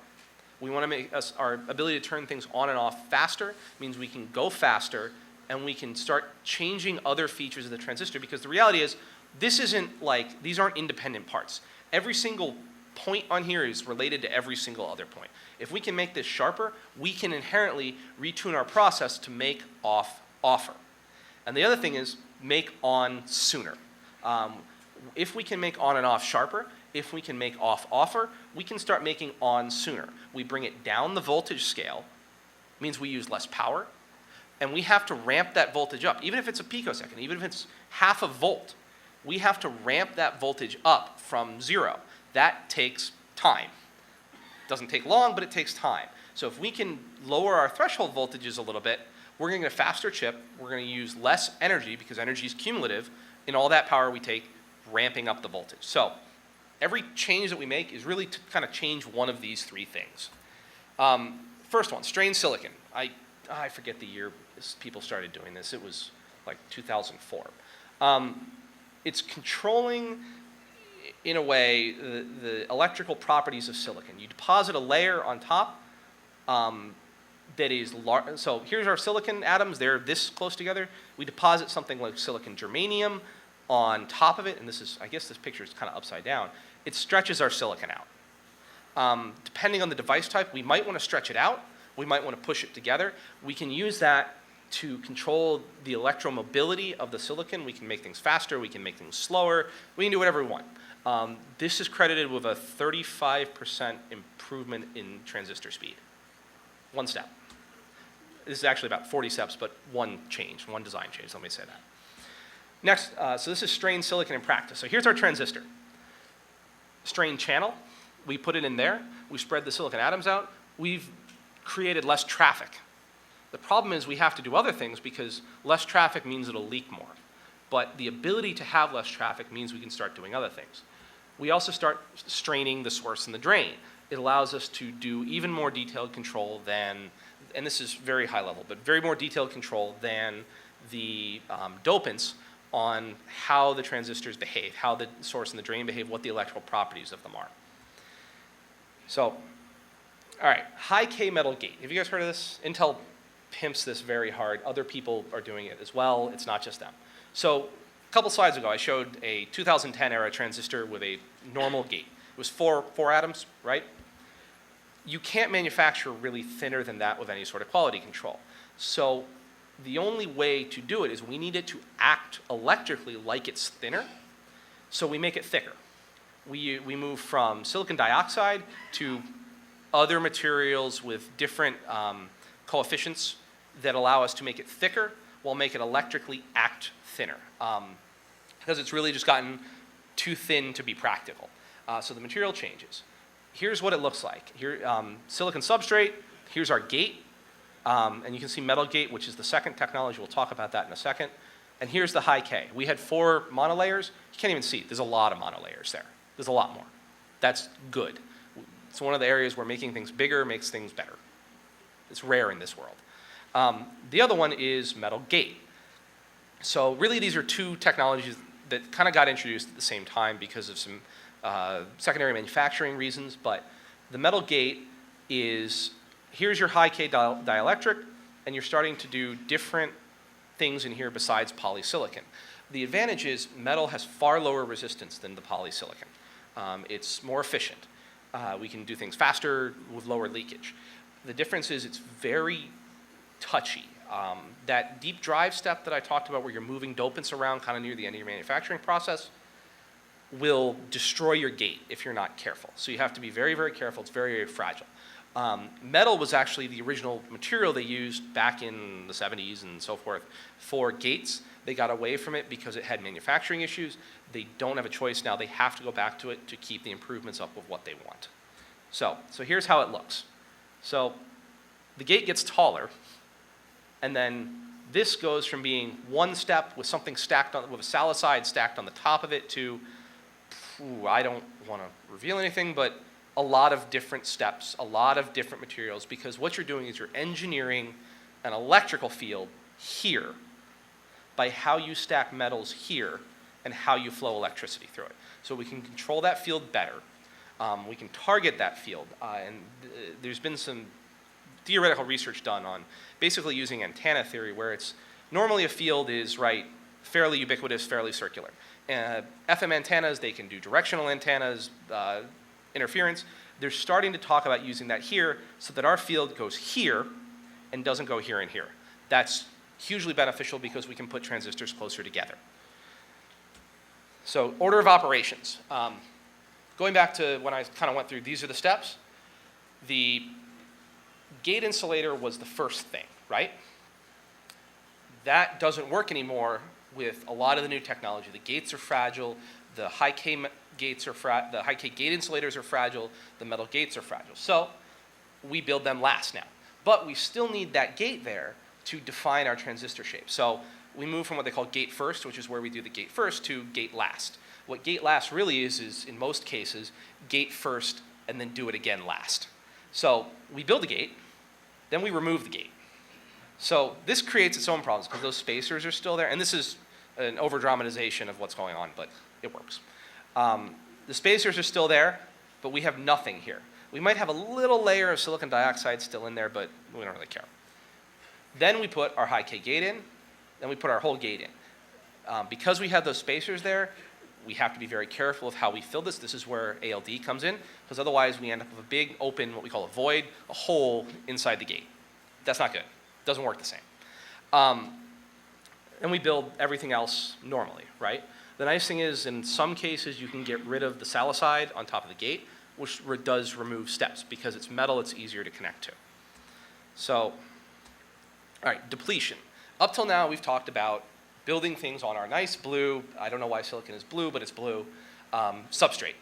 We want to make our ability to turn things on and off faster, means we can go faster, and we can start changing other features of the transistor, because the reality is, this isn't like, these aren't independent parts. Every single point on here is related to every single other point. If we can make this sharper, we can inherently retune our process to make off, offer. And the other thing is make on sooner. If we can make on and off sharper, if we can make off offer, we can start making on sooner. We bring it down the voltage scale, means we use less power, and we have to ramp that voltage up. Even if it's a picosecond, even if it's half a volt, we have to ramp that voltage up from 0. That takes time. It doesn't take long, but it takes time. So if we can lower our threshold voltages a little bit, we're going to get a faster chip. We're going to use less energy, because energy is cumulative in all that power we take ramping up the voltage. So every change that we make is really to kind of change one of these three things. First one, strained silicon. I forget the year people started doing this. It was like 2004. It's controlling, in a way, the electrical properties of silicon. You deposit a layer on top that is large. So here's our silicon atoms. They're this close together. We deposit something like silicon germanium on top of it, and this is, I guess this picture is kind of upside down. It stretches our silicon out. Depending on the device type, we might want to stretch it out. We might want to push it together. We can use that to control the electromobility of the silicon. We can make things faster. We can make things slower. We can do whatever we want. This is credited with a 35% improvement in transistor speed. One step. This is actually about 40 steps, but one change, one design change, let me say that. Next, so this is strained silicon in practice. So here's our transistor. Strained channel, we put it in there. We spread the silicon atoms out. We've created less traffic. The problem is we have to do other things, because less traffic means it'll leak more. But the ability to have less traffic means we can start doing other things. We also start straining the source and the drain. It allows us to do even more detailed control than, and this is very high level, but very more detailed control than the dopants on how the transistors behave, how the source and the drain behave, what the electrical properties of them are. So, all right, high K metal gate. Have you guys heard of this? Intel pimps this very hard. Other people are doing it as well. It's not just them. So a couple slides ago, I showed a 2010 era transistor with a normal gate. It was four atoms, right? You can't manufacture really thinner than that with any sort of quality control. So the only way to do it is we need it to act electrically like it's thinner, so we make it thicker. We move from silicon dioxide to other materials with different coefficients that allow us to make it thicker while make it electrically act thinner, because it's really just gotten too thin to be practical. So the material changes. Here's what it looks like. Here, silicon substrate, here's our gate, and you can see metal gate, which is the second technology. We'll talk about that in a second. And here's the high K. We had 4 monolayers. You can't even see. There's a lot of monolayers there. There's a lot more. That's good. It's one of the areas where making things bigger makes things better. It's rare in this world. The other one is metal gate. So really these are 2 technologies that kind of got introduced at the same time because of some secondary manufacturing reasons, but the metal gate is, here's your high K dielectric, and you're starting to do different things in here besides polysilicon. The advantage is metal has far lower resistance than the polysilicon. It's more efficient. We can do things faster with lower leakage. The difference is it's very touchy. That deep drive step that I talked about where you're moving dopants around kind of near the end of your manufacturing process will destroy your gate if you're not careful. So you have to be very, very careful. It's very, very fragile. Metal was actually the original material they used back in the 70s and so forth for gates. They got away from it because it had manufacturing issues. They don't have a choice now. They have to go back to it to keep the improvements up with what they want. So here's how it looks. So the gate gets taller, and then this goes from being one step with something stacked on, with a salicide stacked on the top of it to, I don't want to reveal anything, but a lot of different steps, a lot of different materials, because what you're doing is you're engineering an electrical field here by how you stack metals here and how you flow electricity through it. So we can control that field better. We can target that field, and there's been some theoretical research done on basically using antenna theory, where it's normally a field is fairly ubiquitous, fairly circular. FM antennas, they can do directional antennas, interference. They're starting to talk about using that here so that our field goes here and doesn't go here and here. That's hugely beneficial because we can put transistors closer together. So order of operations. Going back to when I kind of went through, these are the steps. The gate insulator was the first thing, right? That doesn't work anymore with a lot of the new technology. The gates are fragile. The high K gates are the high K gate insulators are fragile. The metal gates are fragile. So we build them last now. But we still need that gate there to define our transistor shape. So we move from what they call gate first, which is where we do the gate first, to gate last. What gate last really is in most cases, gate first and then do it again last. So we build a gate, then we remove the gate. So this creates its own problems because those spacers are still there. And this is an over-dramatization of what's going on, but it works. The spacers are still there, but we have nothing here. We might have a little layer of silicon dioxide still in there, but we don't really care. Then we put our high K gate in, then we put our whole gate in. Because we have those spacers there, we have to be very careful of how we fill this. This is where ALD comes in, because otherwise we end up with a big open, what we call a void, a hole inside the gate. That's not good. Doesn't work the same. And we build everything else normally, right? The nice thing is, in some cases, you can get rid of the salicide on top of the gate, which does remove steps. Because it's metal, it's easier to connect to. So, all right, depletion. Up till now, we've talked about building things on our nice blue, I don't know why silicon is blue, but it's blue, substrate.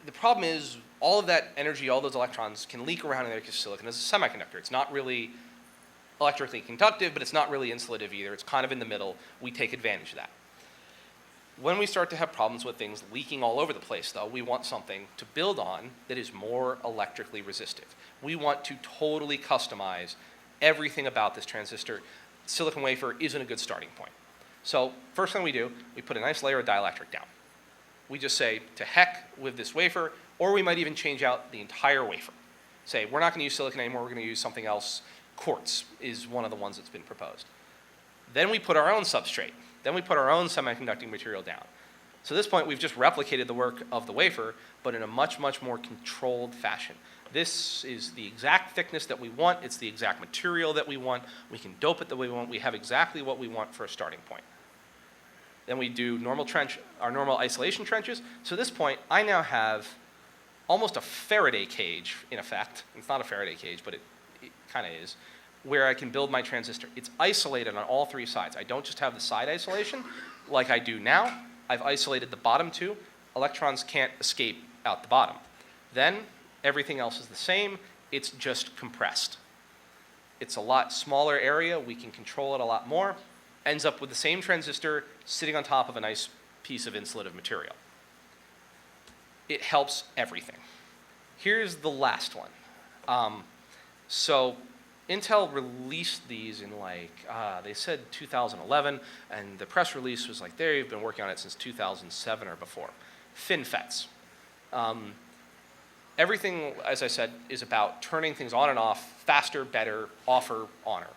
The problem is all of that energy, all those electrons can leak around in there because silicon is a semiconductor. It's not really electrically conductive, but it's not really insulative either. It's kind of in the middle. We take advantage of that. When we start to have problems with things leaking all over the place, though, we want something to build on that is more electrically resistive. We want to totally customize everything about this transistor. Silicon wafer isn't a good starting point. So first thing we do, we put a nice layer of dielectric down. We just say, to heck with this wafer, or we might even change out the entire wafer. Say, we're not going to use silicon anymore, we're going to use something else. Quartz is one of the ones that's been proposed. Then we put our own substrate. Then we put our own semiconducting material down. So at this point, we've just replicated the work of the wafer, but in a much, much more controlled fashion. This is the exact thickness that we want. It's the exact material that we want. We can dope it the way we want. We have exactly what we want for a starting point. Then we do our normal isolation trenches. So at this point, I now have almost a Faraday cage, in effect. It's not a Faraday cage, but it kind of is, where I can build my transistor. It's isolated on all three sides. I don't just have the side isolation like I do now. I've isolated the bottom two. Electrons can't escape out the bottom. Then everything else is the same. It's just compressed. It's a lot smaller area. We can control it a lot more. Ends up with the same transistor sitting on top of a nice piece of insulative material. It helps everything. Here's the last one. So Intel released these in they said 2011, and the press release was like, they've been working on it since 2007 or before. FINFETS. Everything, as I said, is about turning things on and off, faster, better, offer, honor.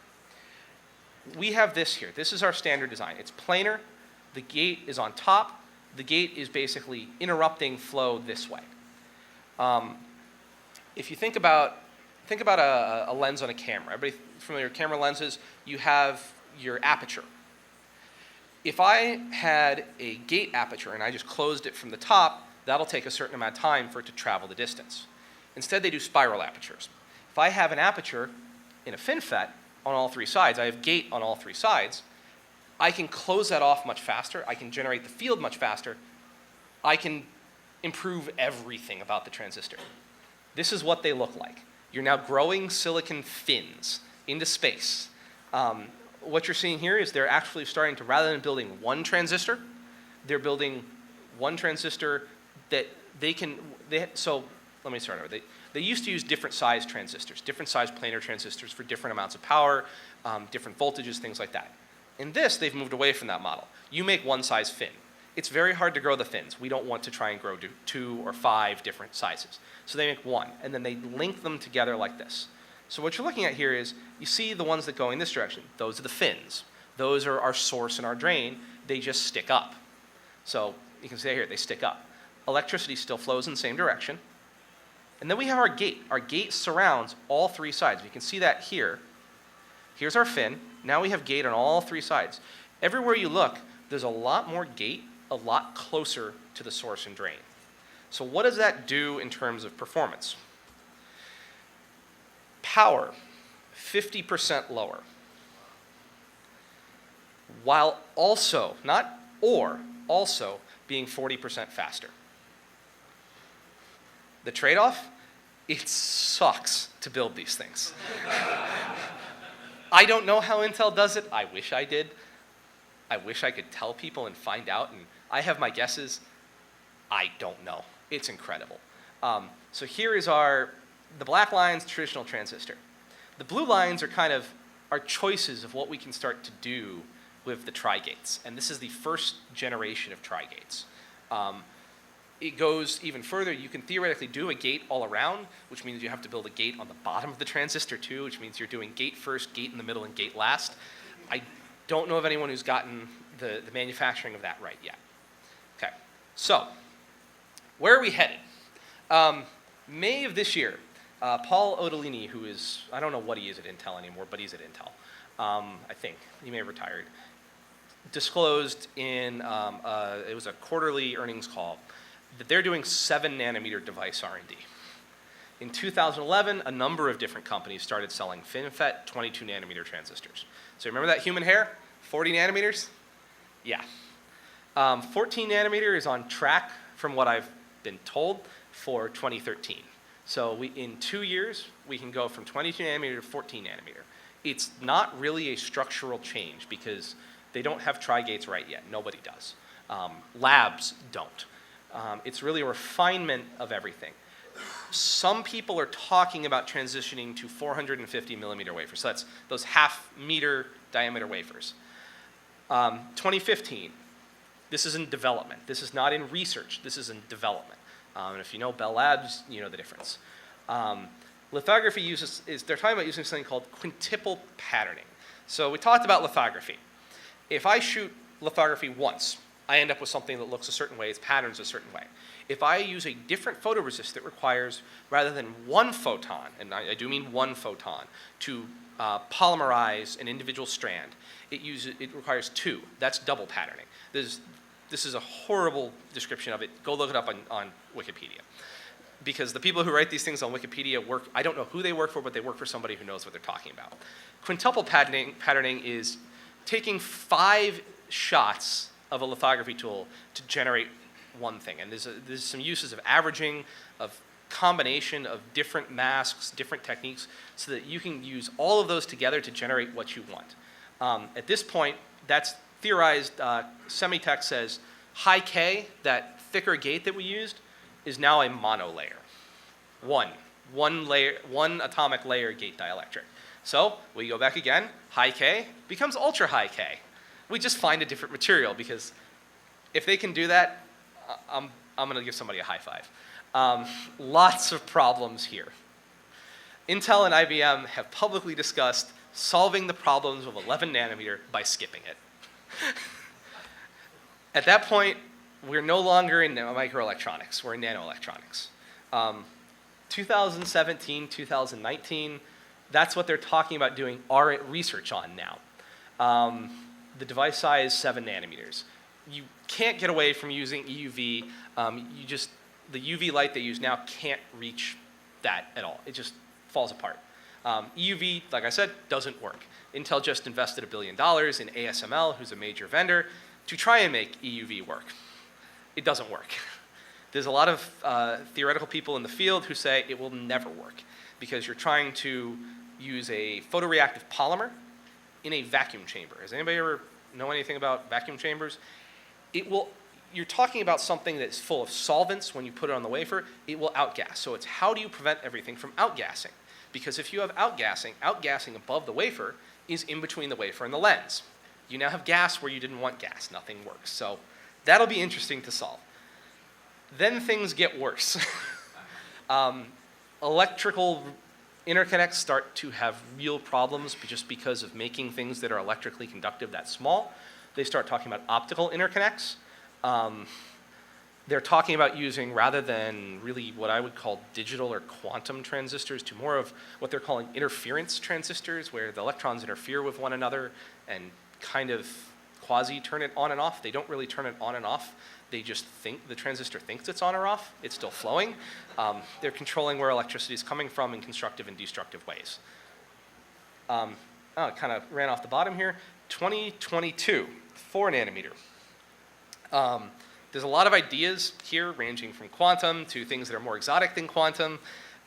We have this here. This is our standard design. It's planar. The gate is on top. The gate is basically interrupting flow this way. If you think about a lens on a camera. Everybody familiar with camera lenses? You have your aperture. If I had a gate aperture and I just closed it from the top, that'll take a certain amount of time for it to travel the distance. Instead, they do spiral apertures. If I have an aperture in a FinFET on all three sides, I have gate on all three sides, I can close that off much faster. I can generate the field much faster. I can improve everything about the transistor. This is what they look like. You're now growing silicon fins into space. What you're seeing here is they're actually starting to, rather than building one transistor, they're building one transistor that so let me start over. They used to use different size transistors, different size planar transistors for different amounts of power, different voltages, things like that. In this, they've moved away from that model. You make one size fin. It's very hard to grow the fins. We don't want to try and grow to 2 or 5 different sizes. So they make one, and then they link them together like this. So what you're looking at here is, you see the ones that go in this direction. Those are the fins. Those are our source and our drain. They just stick up. So you can see here, they stick up. Electricity still flows in the same direction. And then we have our gate. Our gate surrounds all three sides. You can see that here. Here's our fin. Now we have gate on all three sides. Everywhere you look, there's a lot more gate, a lot closer to the source and drain. So what does that do in terms of performance? Power, 50% lower. While also, not or, also being 40% faster. The trade-off? It sucks to build these things. I don't know how Intel does it. I wish I did. I wish I could tell people and find out, and I have my guesses. I don't know. It's incredible. So here is the black line's traditional transistor. The blue lines are kind of our choices of what we can start to do with the tri-gates, and this is the first generation of tri-gates. It goes even further. You can theoretically do a gate all around, which means you have to build a gate on the bottom of the transistor too, which means you're doing gate first, gate in the middle, and gate last. I don't know of anyone who's gotten the manufacturing of that right yet. Okay, so where are we headed? May of this year, Paul Otellini, who is, I don't know what he is at Intel anymore, but he's at Intel, I think. He may have retired. Disclosed in, it was a quarterly earnings call, that they're doing 7 nanometer device R&D. In 2011, a number of different companies started selling FinFET 22 nanometer transistors. So remember that human hair? 40 nanometers? Yeah. 14 nanometer is on track, from what I've been told, for 2013. So in 2 years, we can go from 22 nanometer to 14 nanometer. It's not really a structural change because they don't have tri-gates right yet. Nobody does. Labs don't. It's really a refinement of everything. Some people are talking about transitioning to 450 millimeter wafers. So that's those half-meter diameter wafers. 2015, this is in development. This is not in research. This is in development. And if you know Bell Labs, you know the difference. Lithography they're talking about using something called quintuple patterning. So we talked about lithography. If I shoot lithography once, I end up with something that looks a certain way, its pattern's a certain way. If I use a different photoresist that requires, rather than one photon, and I do mean one photon, to polymerize an individual strand, it requires two. That's double patterning. This is a horrible description of it. Go look it up on Wikipedia. Because the people who write these things on Wikipedia I don't know who they work for, but they work for somebody who knows what they're talking about. Quintuple patterning is taking 5 shots of a lithography tool to generate one thing. And there's some uses of averaging, of combination of different masks, different techniques, so that you can use all of those together to generate what you want. At this point, that's theorized. Semitech says high K, that thicker gate that we used, is now a monolayer. One atomic layer gate dielectric. So we go back again, high K becomes ultra high K. We just find a different material, because if they can do that, I'm gonna give somebody a high five. Lots of problems here. Intel and IBM have publicly discussed solving the problems of 11 nanometer by skipping it. At that point, we're no longer in microelectronics, we're in nanoelectronics. 2017, 2019, that's what they're talking about doing our research on now. The device size, 7 nanometers. You can't get away from using EUV. The UV light they use now can't reach that at all. It just falls apart. EUV, like I said, doesn't work. Intel just invested $1 billion in ASML, who's a major vendor, to try and make EUV work. It doesn't work. There's a lot of theoretical people in the field who say it will never work, because you're trying to use a photoreactive polymer in a vacuum chamber. Has anybody ever know anything about vacuum chambers? You're talking about something that's full of solvents. When you put it on the wafer, it will outgas. So it's how do you prevent everything from outgassing? Because if you have outgassing above the wafer is in between the wafer and the lens. You now have gas where you didn't want gas. Nothing works. So that'll be interesting to solve. Then things get worse. Electrical interconnects start to have real problems just because of making things that are electrically conductive that small. They start talking about optical interconnects. They're talking about using, rather than really what I would call digital or quantum transistors, to more of what they're calling interference transistors, where the electrons interfere with one another and kind of quasi turn it on and off. They don't really turn it on and off. They just think, the transistor thinks it's on or off. It's still flowing. They're controlling where electricity is coming from in constructive and destructive ways. It kind of ran off the bottom here. 2022, 4 nanometer. There's a lot of ideas here, ranging from quantum to things that are more exotic than quantum.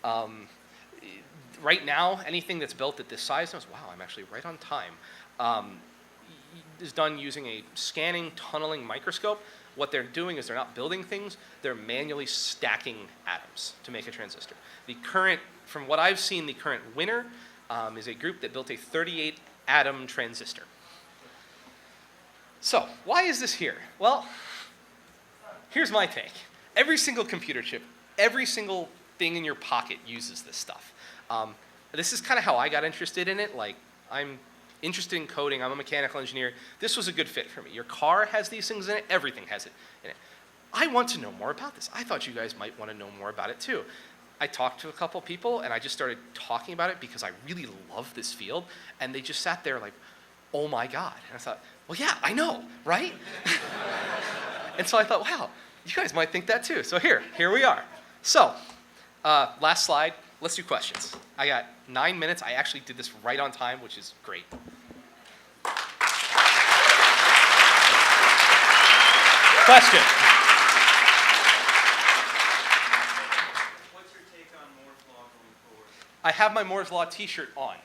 Right now, anything that's built at this size, wow, I'm actually right on time, is done using a scanning tunneling microscope. What they're doing is they're not building things, they're manually stacking atoms to make a transistor. From what I've seen, the current winner is a group that built a 38 atom transistor. So, why is this here? Well, here's my take. Every single computer chip, every single thing in your pocket uses this stuff. This is kind of how I got interested in it. Like, I'm interested in coding, I'm a mechanical engineer. This was a good fit for me. Your car has these things in it, everything has it in it. I want to know more about this. I thought you guys might want to know more about it too. I talked to a couple people and I just started talking about it because I really love this field, and they just sat there like, oh my God. And I thought, well, yeah, I know, right? And so I thought, wow, you guys might think that too. So here we are. So, last slide, let's do questions. I got 9 minutes. I actually did this right on time, which is great. Question. What's your take on Moore's Law going forward? I have my Moore's Law t-shirt on.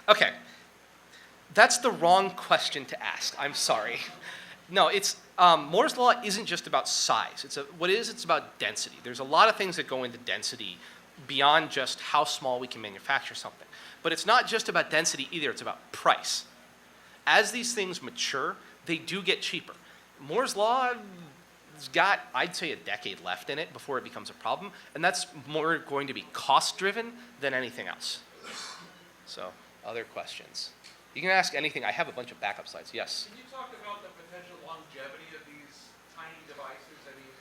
Okay. That's the wrong question to ask. I'm sorry. No, Moore's Law isn't just about size. It's about density. There's a lot of things that go into density beyond just how small we can manufacture something. But it's not just about density either, it's about price. As these things mature, they do get cheaper. Moore's Law has got, I'd say, a decade left in it before it becomes a problem, and that's more going to be cost-driven than anything else. So, other questions? You can ask anything. I have a bunch of backup slides. Yes? Can you talk about the potential longevity of these tiny devices? I mean,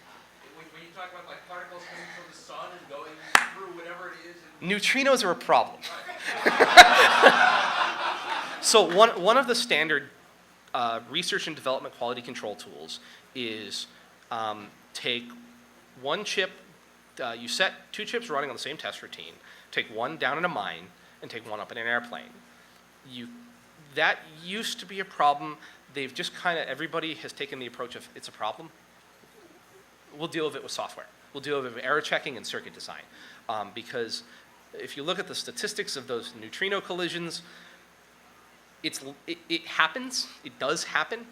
when you talk about like particles coming from the sun and going through whatever it is. Neutrinos are a problem. So one of the standard research and development quality control tools is take one chip, you set two chips running on the same test routine, take one down in a mine, and take one up in an airplane. That used to be a problem. They've just kind of, everybody has taken the approach of it's a problem. We'll deal with it with software. We'll deal with it with error checking and circuit design. Because if you look at the statistics of those neutrino collisions, it happens, it does happen,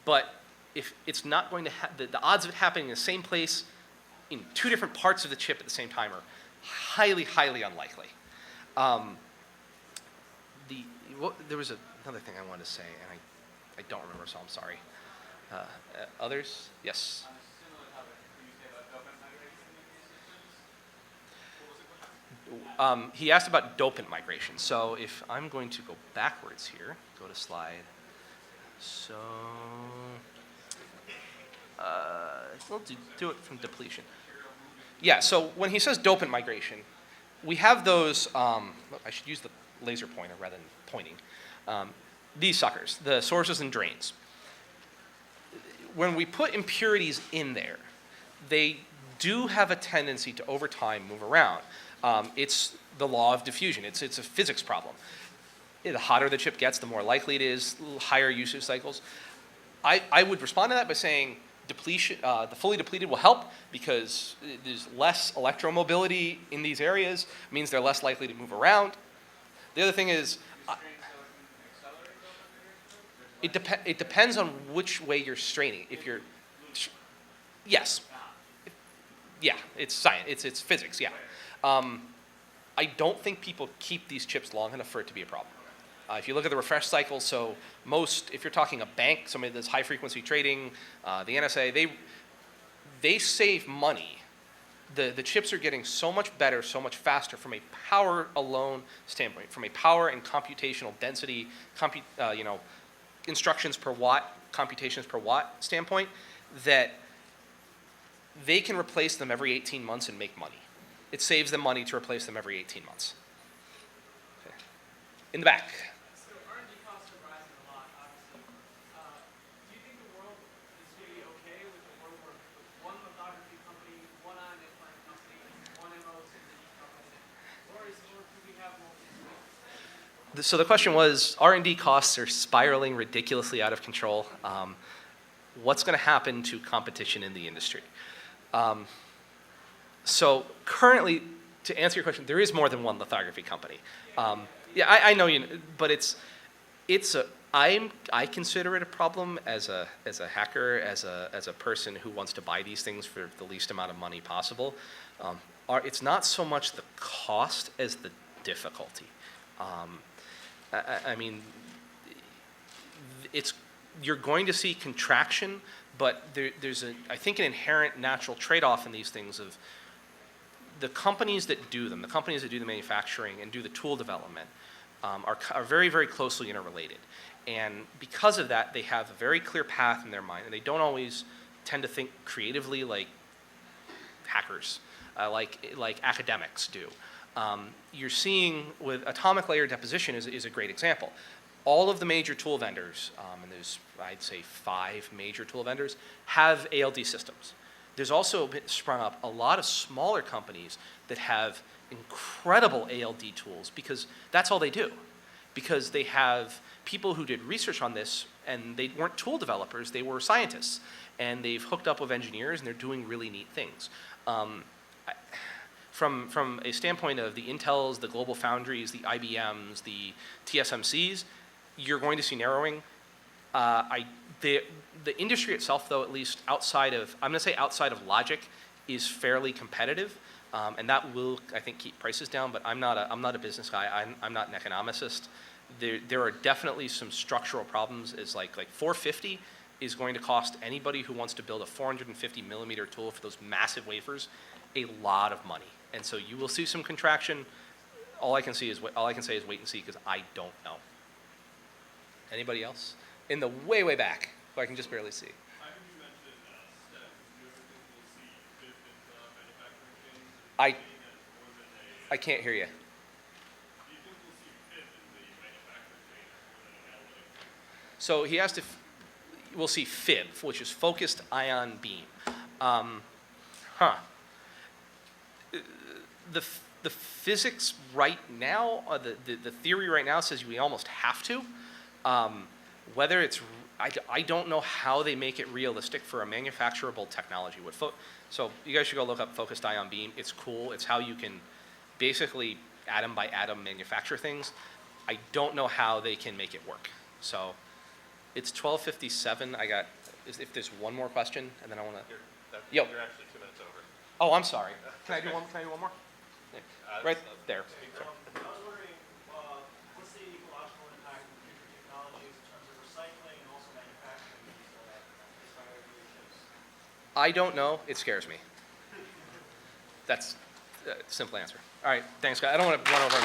but if it's not going to the odds of it happening in the same place in two different parts of the chip at the same time are highly, highly unlikely. There was another thing I wanted to say, and I don't remember, so I'm sorry. Others? Yes? He asked about dopant migration. So if I'm going to go backwards here, go to slide. So we'll do it from depletion. Yeah, so when he says dopant migration, we have those, I should use the laser pointer rather than pointing. These suckers, the sources and drains. When we put impurities in there, they do have a tendency to, over time, move around. It's the law of diffusion. It's a physics problem. The hotter the chip gets, the more likely it is, higher usage cycles. I would respond to that by saying depletion, the fully depleted will help because there's less electromobility in these areas, means they're less likely to move around. The other thing is, it depends on which way you're straining. If you're, yes, yeah, it's science, it's physics, yeah. I don't think people keep these chips long enough for it to be a problem. If you look at the refresh cycle, so if you're talking a bank, somebody that does high frequency trading, the NSA, they save money. The chips are getting so much better, so much faster from a power alone standpoint, from a power and computational density, instructions per watt, computations per watt standpoint, that they can replace them every 18 months and make money. It saves them money to replace them every 18 months. Okay. In the back. So R&D costs are rising a lot, obviously. Do you think the world is going to be okay with the world where one lithography company, one ion implant company, one MOCD company, or do we have multiple? So the question was, R&D costs are spiraling ridiculously out of control. What's going to happen to competition in the industry? So currently, to answer your question, there is more than one lithography company. Yeah, I know you, but I consider it a problem as a hacker, as a person who wants to buy these things for the least amount of money possible. It's not so much the cost as the difficulty. I mean, you're going to see contraction, but there's I think an inherent natural trade-off in these things of the companies that do them, the companies that do the manufacturing and do the tool development are very, very closely interrelated. And because of that, they have a very clear path in their mind, and they don't always tend to think creatively like hackers, like academics do. You're seeing with atomic layer deposition is a great example. All of the major tool vendors, and there's, I'd say, 5 major tool vendors, have ALD systems. There's also sprung up a lot of smaller companies that have incredible ALD tools because that's all they do. Because they have people who did research on this, and they weren't tool developers, they were scientists. And they've hooked up with engineers, and they're doing really neat things. From a standpoint of the Intels, the Global Foundries, the IBMs, the TSMCs, you're going to see narrowing. The industry itself, though, at least outside of, I'm going to say outside of logic, is fairly competitive, and that will, I think, keep prices down. But I'm not a business guy. I'm not an economicist. there are definitely some structural problems. Is like 450 is going to cost anybody who wants to build a 450 millimeter tool for those massive wafers a lot of money. And so you will see some contraction. All I can say is wait and see, because I don't know. Anybody else? In the way back, who I can just barely see. I heard you mention STEM. Do you ever think we'll see FIB in the manufacturing chains? I can't hear you. Do you think we'll see FIB in the manufacturing chain more than an analytic? So he has to, we'll see FIB, which is focused ion beam. The physics right now, the theory right now says we almost have to. Whether it's, I don't know how they make it realistic for a manufacturable technology. So you guys should go look up focused ion beam. It's cool. It's how you can basically atom by atom manufacture things. I don't know how they can make it work. So it's 12:57. If there's one more question, and then I want to. Yo. You're actually 2 minutes over. Oh, I'm sorry. Can I do one more? Yeah. Right there. I was wondering, what's the ecological impact of future technologies in terms of recycling and also manufacturing these bioreactors? I don't know. It scares me. That's a simple answer. All right. Thanks, guys. I don't want to run over.